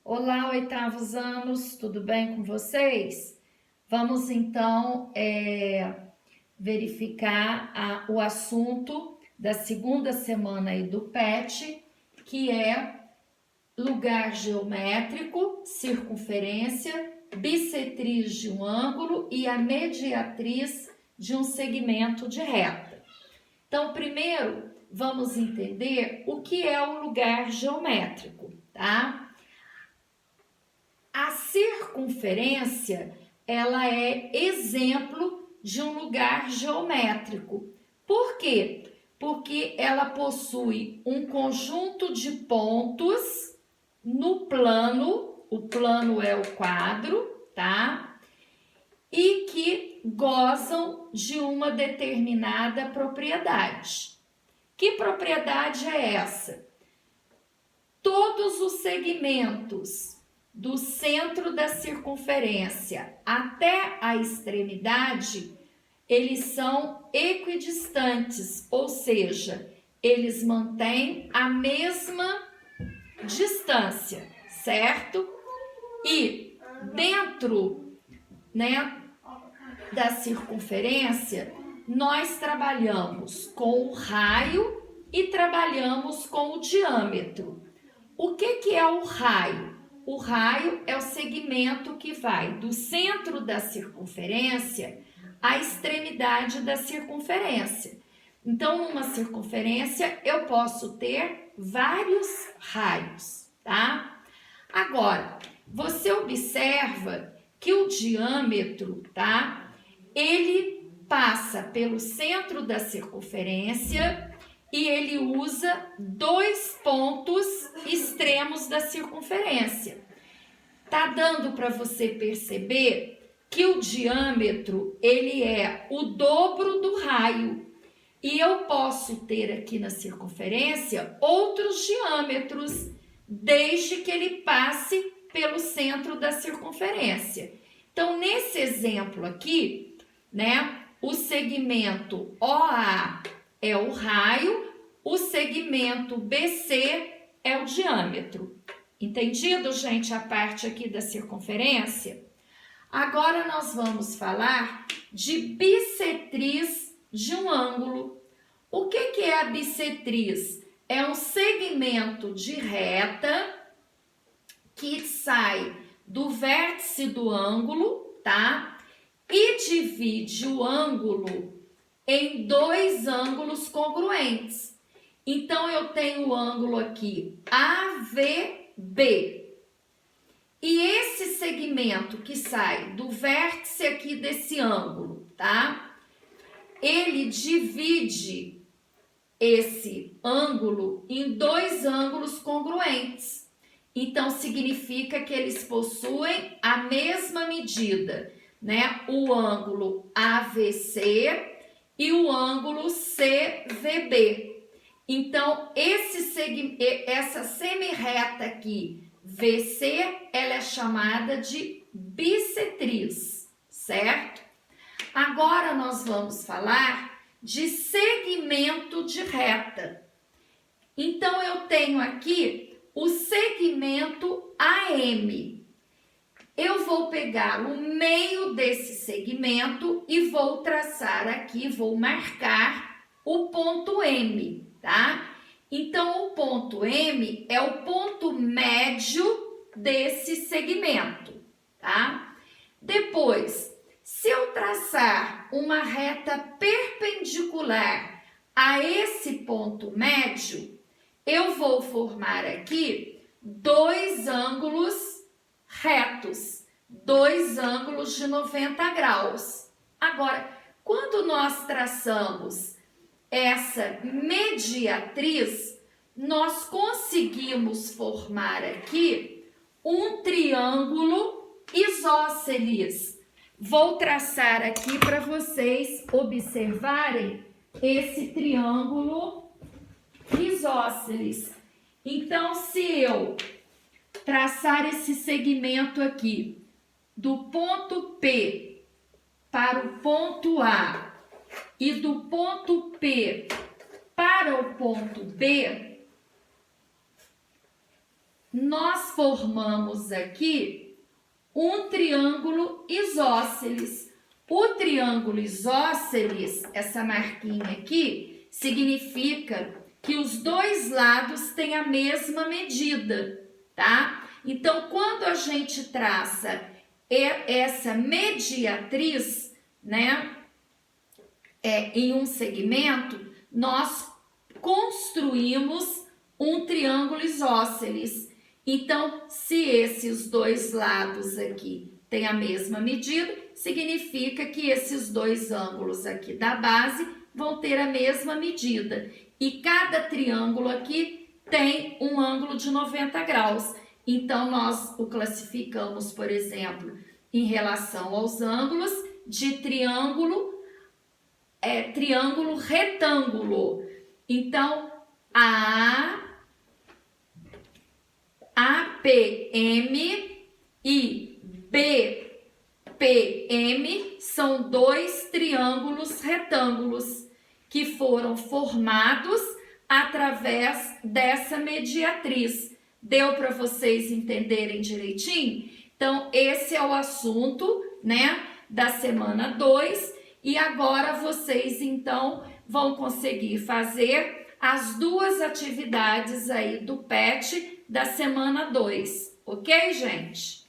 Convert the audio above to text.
Olá, oitavos anos, tudo bem com vocês? Vamos então verificar o assunto da segunda semana aí do PET, que é lugar geométrico, circunferência, bissetriz de um ângulo e a mediatriz de um segmento de reta. Então, primeiro, vamos entender o que é o lugar geométrico, tá? A circunferência, ela é exemplo de um lugar geométrico. Por quê? Porque ela possui um conjunto de pontos no plano, o plano é o quadro, tá? E que gozam de uma determinada propriedade. Que propriedade é essa? Todos os segmentos do centro da circunferência até a extremidade, eles são equidistantes, ou seja, eles mantêm a mesma distância, certo? E dentro, da circunferência, nós trabalhamos com o raio e trabalhamos com o diâmetro. O que é o raio? O raio é o segmento que vai do centro da circunferência à extremidade da circunferência. Então, numa circunferência, eu posso ter vários raios, tá? Agora, você observa que o diâmetro, tá? Ele passa pelo centro da circunferência e ele usa dois pontos extremos da circunferência. Tá dando para você perceber que o diâmetro, ele é o dobro do raio. E eu posso ter aqui na circunferência outros diâmetros, desde que ele passe pelo centro da circunferência. Então, nesse exemplo aqui, o segmento OA é o raio, o segmento BC é o diâmetro. Entendido, gente, a parte aqui da circunferência? Agora nós vamos falar de bissetriz de um ângulo. O que é a bissetriz? É um segmento de reta que sai do vértice do ângulo, tá? E divide o ângulo em dois ângulos congruentes. Então, eu tenho o ângulo aqui AVB. E esse segmento que sai do vértice aqui desse ângulo, tá? Ele divide esse ângulo em dois ângulos congruentes. Então, significa que eles possuem a mesma medida, O ângulo AVC e o ângulo CVB. Então, essa semirreta aqui, VC, ela é chamada de bissetriz, certo? Agora, nós vamos falar de segmento de reta. Então, eu tenho aqui o segmento AM. Eu vou pegar o meio desse segmento e vou traçar aqui, vou marcar o ponto M, tá? Então, o ponto M é o ponto médio desse segmento, tá? Depois, se eu traçar uma reta perpendicular a esse ponto médio, eu vou formar aqui dois ângulos retos, dois ângulos de 90 graus. Agora, quando nós traçamos essa mediatriz, nós conseguimos formar aqui um triângulo isósceles. Vou traçar aqui para vocês observarem esse triângulo isósceles. Então, se eu traçar esse segmento aqui do ponto P para o ponto A e do ponto P para o ponto B, nós formamos aqui um triângulo isósceles. O triângulo isósceles, essa marquinha aqui, significa que os dois lados têm a mesma medida, tá? Então, quando a gente traça essa mediatriz, né, em um segmento, nós construímos um triângulo isósceles. Então, se esses dois lados aqui têm a mesma medida, significa que esses dois ângulos aqui da base vão ter a mesma medida. E cada triângulo aqui tem um ângulo de 90 graus. Então, nós o classificamos, por exemplo, em relação aos ângulos de triângulo retângulo. Então, APM e BPM são dois triângulos retângulos que foram formados através dessa mediatriz. Deu para vocês entenderem direitinho? Então, esse é o assunto, né, da semana 2. E agora vocês, então, vão conseguir fazer as duas atividades aí do PET da semana 2. Ok, gente?